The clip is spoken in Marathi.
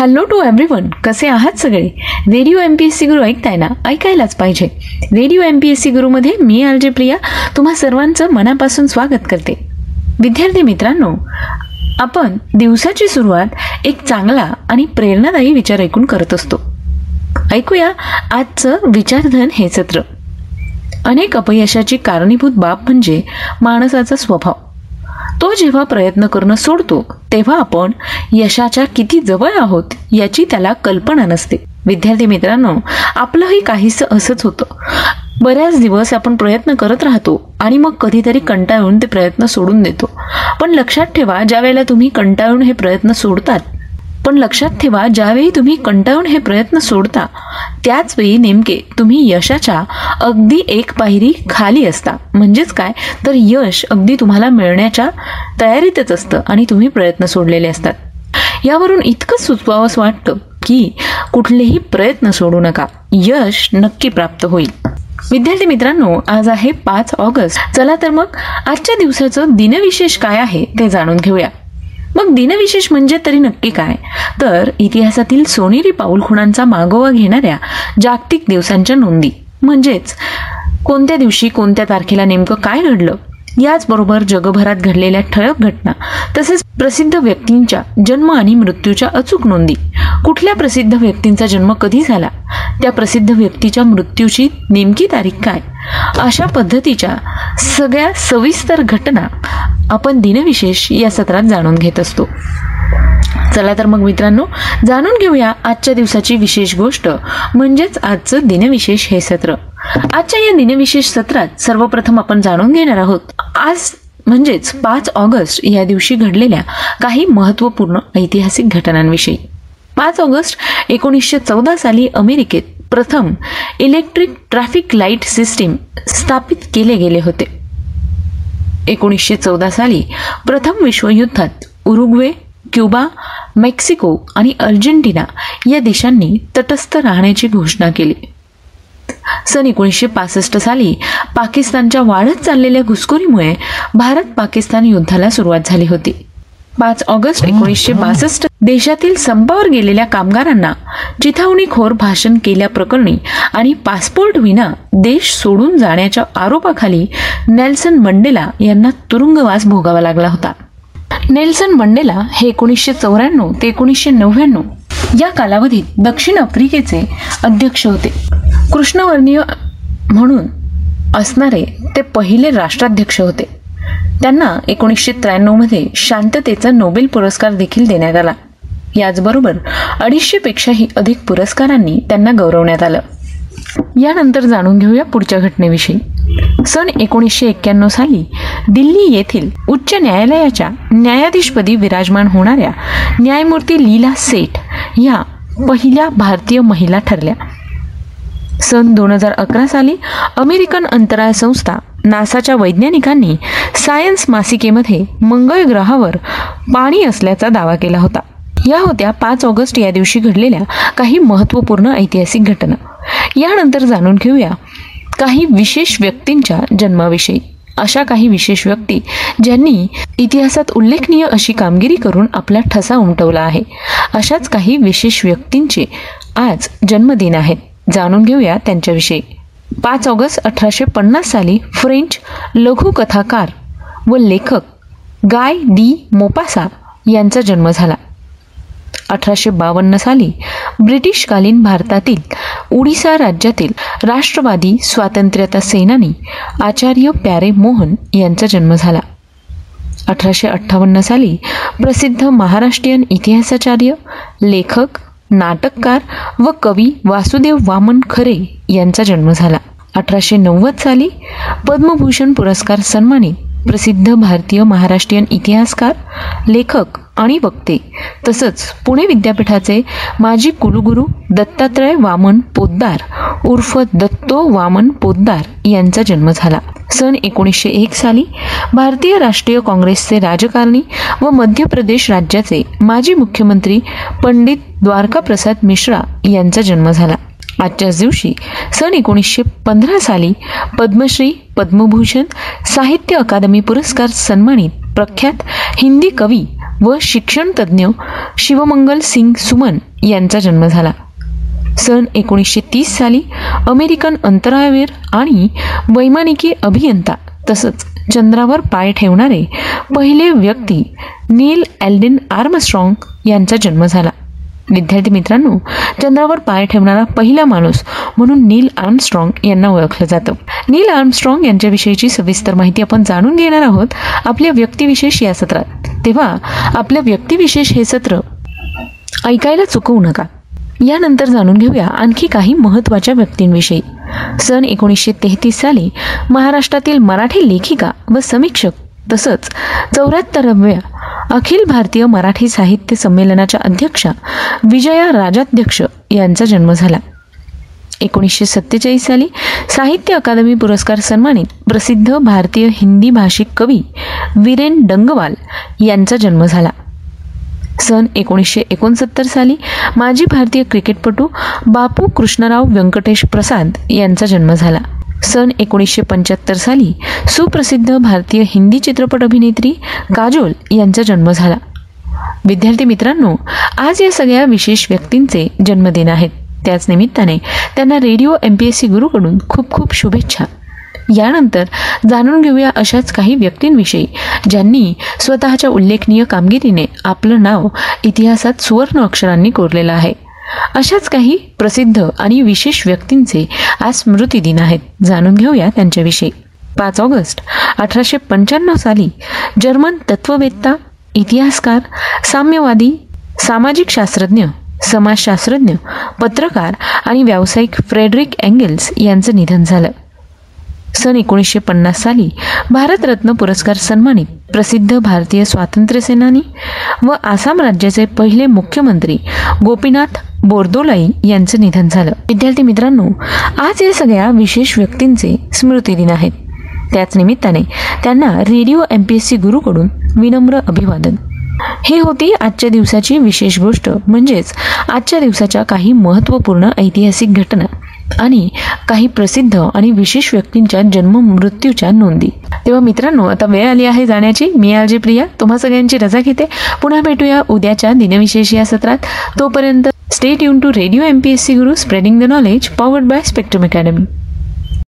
हॅलो टू एव्हरीवन, कसे आहात सगळे? रेडिओ MPSC गुरु ऐकताय ना? ऐकायलाच पाहिजे. रेडिओ MPSC गुरुमध्ये मी RJ प्रिया तुम्हा सर्वांचं मनापासून स्वागत करते. विद्यार्थी मित्रांनो, आपण दिवसाची सुरुवात एक चांगला आणि प्रेरणादायी विचार ऐकून करत असतो. ऐकूया आजचं विचारधन हे सत्र. अनेक अपयशाची कारणीभूत बाब म्हणजे माणसाचा स्वभाव. तो जेव्हा प्रयत्न करणं सोडतो तेव्हा आपण यशाच्या किती जवळ आहोत याची त्याला कल्पना नसते. विद्यार्थी मित्रांनो, आपलंही काहीसं असंच होतं. बऱ्याच दिवस आपण प्रयत्न करत राहतो आणि मग कधीतरी कंटाळून ते प्रयत्न सोडून देतो. पण लक्षात ठेवा, ज्यावेळी तुम्ही कंटाळून हे प्रयत्न सोडता त्याच वेळी नेमके तुम्ही यशाच्या अगदी एक पायरी खाली असता. म्हणजेच काय तर यश अगदी तुम्हाला मिळण्याच्या तयारीतच असतं आणि तुम्ही प्रयत्न सोडलेले असतात. यावरून इतकं सुचवावंसं वाटतं की कुठलेही प्रयत्न सोडू नका, यश नक्की प्राप्त होईल. विद्यार्थी मित्रांनो, आज आहे 5 ऑगस्ट. चला तर मग आजच्या दिवसाचं दिनविशेष काय आहे ते जाणून घेऊया. मग दिनविशेष म्हणजे तरी नक्की काय? तर इतिहासातील सोनेरी पाऊलखुणांचा मागोवा घेणाऱ्या जागतिक दिवसांच्या नोंदी. म्हणजेच कोणत्या दिवशी कोणत्या तारखेला नेमकं काय घडलं, याचबरोबर जगभरात घडलेल्या ठळक घटना, तसेच प्रसिद्ध व्यक्तींच्या जन्म आणि मृत्यूच्या अचूक नोंदी. कुठल्या प्रसिद्ध व्यक्तींचा जन्म कधी झाला, त्या प्रसिद्ध व्यक्तीच्या मृत्यूची नेमकी तारीख काय, अशा पद्धतीच्या सगळ्या सविस्तर घटना आपण दिनविशेष या सत्रात जाणून घेत असतो. चला तर मग मित्रांनो, जाणून घेऊया आजच्या दिवसाची विशेष गोष्ट म्हणजेच आजचं दिनविशेष हे सत्र. आजच्या या दिनविशेष सत्रात सर्वप्रथम आपण जाणून घेणार आहोत आज म्हणजेच 5 ऑगस्ट या दिवशी घडलेल्या काही महत्त्वपूर्ण ऐतिहासिक घटनांविषयी. 5 ऑगस्ट 1914 साली अमेरिकेत प्रथम इलेक्ट्रिक ट्रॅफिक लाईट सिस्टीम स्थापित केले गेले होते. 1914 साली प्रथम विश्वयुद्धात उरुग्वे, क्युबा, मेक्सिको आणि अर्जेंटिना या देशांनी तटस्थ राहण्याची घोषणा केली. सन 1965 साली पाकिस्तानच्या वाढत चाललेल्या घुसखोरीमुळे भारत-पाकिस्तान युद्धाला सुरुवात झाली होती. 5 ऑगस्ट 1962 देशातील संपावर गेलेल्या कामगारांना चिथावणीखोर भाषण केल्याप्रकरणी आणि पासपोर्ट विना देश सोडून जाण्याच्या आरोपाखाली नेल्सन मंडेला यांना तुरुंगवास भोगावा लागला होता. नेल्सन मंडेला हे 1994 ते 1999 या कालावधीत दक्षिण आफ्रिकेचे अध्यक्ष होते. कृष्णवर्णीय म्हणून असणारे ते पहिले राष्ट्राध्यक्ष होते. त्यांना 1993 मध्ये शांततेचा नोबेल पुरस्कार देखील देण्यात आला. याचबरोबर 250 पेक्षाही अधिक पुरस्कारांनी त्यांना गौरवण्यात आलं. यानंतर जाणून घेऊया पुढच्या घटनेविषयी. सन 1991 साली दिल्ली येथील उच्च न्यायालयाच्या न्यायाधीशपदी विराजमान होणाऱ्या न्यायमूर्ती लीला सेठ या पहिल्या भारतीय महिला ठरल्या. सन 2011 साली अमेरिकन अंतराळ संस्था नासाच्या वैज्ञानिकांनी सायन्स मासिकेमध्ये मंगळ ग्रहावर पाणी असल्याचा दावा केला होता. या होत्या 5 ऑगस्ट या दिवशी घडलेल्या काही महत्त्वपूर्ण ऐतिहासिक घटना. यानंतर जाणून घेऊया काही विशेष व्यक्तींच्या जन्माविषयी. अशा काही विशेष व्यक्ती ज्यांनी इतिहासात उल्लेखनीय अशी कामगिरी करून आपला ठसा उमटवला आहे. अशाच काही विशेष व्यक्तींचे आज जन्मदिन आहेत. जाणून घेऊया त्यांच्याविषयी. 5 ऑगस्ट 1850 साली फ्रेंच लघुकथाकार व लेखक गाय डी मोपासा यांचा जन्म झाला. 1852 साली ब्रिटिशकालीन भारतातील उडीसा राज्यातील राष्ट्रवादी स्वातंत्र्यता सेनानी आचार्य प्यारे मोहन यांचा जन्म झाला. 1858 साली प्रसिद्ध महाराष्ट्रीयन इतिहासाचार्य, लेखक, नाटककार व कवी वासुदेव वामन खरे यांचा जन्म झाला. 1890 साली पद्मभूषण पुरस्कार सन्मानित प्रसिद्ध भारतीय महाराष्ट्रीयन इतिहासकार, लेखक आणि वक्ते तसंच पुणे विद्यापीठाचे माजी कुलगुरू दत्तात्रय वामन पोद्दार उर्फ दत्तो वामन पोद्दार यांचा जन्म झाला. सन 1901 साली भारतीय राष्ट्रीय काँग्रेसचे राजकारणी व मध्य प्रदेश राज्याचे माजी मुख्यमंत्री पंडित द्वारकाप्रसाद मिश्रा यांचा जन्म झाला. आजच्याच दिवशी सन 1915 साली पद्मश्री, पद्मभूषण, साहित्य अकादमी पुरस्कार सन्मानित प्रख्यात हिंदी कवी व शिक्षण तज्ज्ञ शिवमंगल सिंग सुमन यांचा जन्म झाला. सन 1930 साली अमेरिकन अंतराळवीर आणि वैमानिकी अभियंता तसंच चंद्रावर पाय ठेवणारे पहिले व्यक्ती नील एल्डिन आर्मस्ट्रॉंग यांचा जन्म झाला. विद्यार्थी मित्रांनो, चंद्रावर पाय ठेवणारा पहिला माणूस म्हणून नील आर्मस्ट्रॉंग यांना ओळखलं जातं. नील आर्मस्ट्रॉंग यांच्याविषयीची सविस्तर माहिती आपण जाणून घेणार आहोत आपल्या व्यक्तिविशेष या सत्रात. तेव्हा आपल्या व्यक्तिविशेष हे सत्र ऐकायला चुकवू नका. यानंतर जाणून घेऊया आणखी काही महत्त्वाच्या व्यक्तींविषयी. सन 1933 साली महाराष्ट्रातील मराठी लेखिका व समीक्षक तसंच 74व्या अखिल भारतीय मराठी साहित्य संमेलनाच्या अध्यक्षा विजया राजाध्यक्ष यांचा जन्म झाला. 1947 साली साहित्य अकादमी पुरस्कार सन्मानित प्रसिद्ध भारतीय हिंदी भाषिक कवी वीरेन डंगवाल यांचा जन्म झाला. सन 1969 साली माजी भारतीय क्रिकेटपटू बापू कृष्णराव व्यंकटेश प्रसाद यांचा जन्म झाला. सन 1975 साली सुप्रसिद्ध भारतीय हिंदी चित्रपट अभिनेत्री काजोल यांचा जन्म झाला. विद्यार्थी मित्रांनो, आज या सगळ्या विशेष व्यक्तींचे जन्मदिन आहेत. त्याच निमित्ताने त्यांना रेडिओ MPSC गुरुकडून खूप खूप शुभेच्छा. यानंतर जाणून घेऊया अशाच काही व्यक्तींविषयी ज्यांनी स्वतःच्या उल्लेखनीय कामगिरीने आपलं नाव इतिहासात सुवर्ण अक्षरांनी कोरलेलं आहे. अशाच काही प्रसिद्ध आणि विशेष व्यक्तींचे आज स्मृतिदिन आहेत. जाणून घेऊया त्यांच्याविषयी. 5 ऑगस्ट 1895 साली जर्मन तत्ववेत्ता, इतिहासकार, साम्यवादी, सामाजिक शास्त्रज्ञ, समाजशास्त्रज्ञ, पत्रकार आणि व्यावसायिक फ्रेडरिक एंगेल्स यांचं निधन झालं. सन 1950 साली भारतरत्न पुरस्कार सन्मानित प्रसिद्ध भारतीय स्वातंत्र्य सेनानी व आसाम राज्याचे पहिले मुख्यमंत्री गोपीनाथ बोरदोलाई यांचं निधन झालं. विद्यार्थी मित्रांनो, आज या सगळ्या विशेष व्यक्तींचे स्मृतिदिन आहेत. त्याच निमित्ताने त्यांना रेडिओ MPSC गुरुकडून विनम्र अभिवादन. ही होती आजच्या दिवसाची विशेष गोष्ट, म्हणजेच आजच्या दिवसाच्या काही महत्त्वपूर्ण ऐतिहासिक घटना आणि काही प्रसिद्ध आणि विशेष व्यक्तींच्या जन्म मृत्यूच्या नोंदी. तेव्हा मित्रांनो, आता वेळ आली आहे जाण्याची. मी RJ प्रिया तुम्हा सगळ्यांची रजा घेते. पुन्हा भेटूया उद्याच्या दिनविशेष या सत्रात. तोपर्यंत stay tune to radio MPSC Guru, spreading the knowledge, powered by Spectrum academy.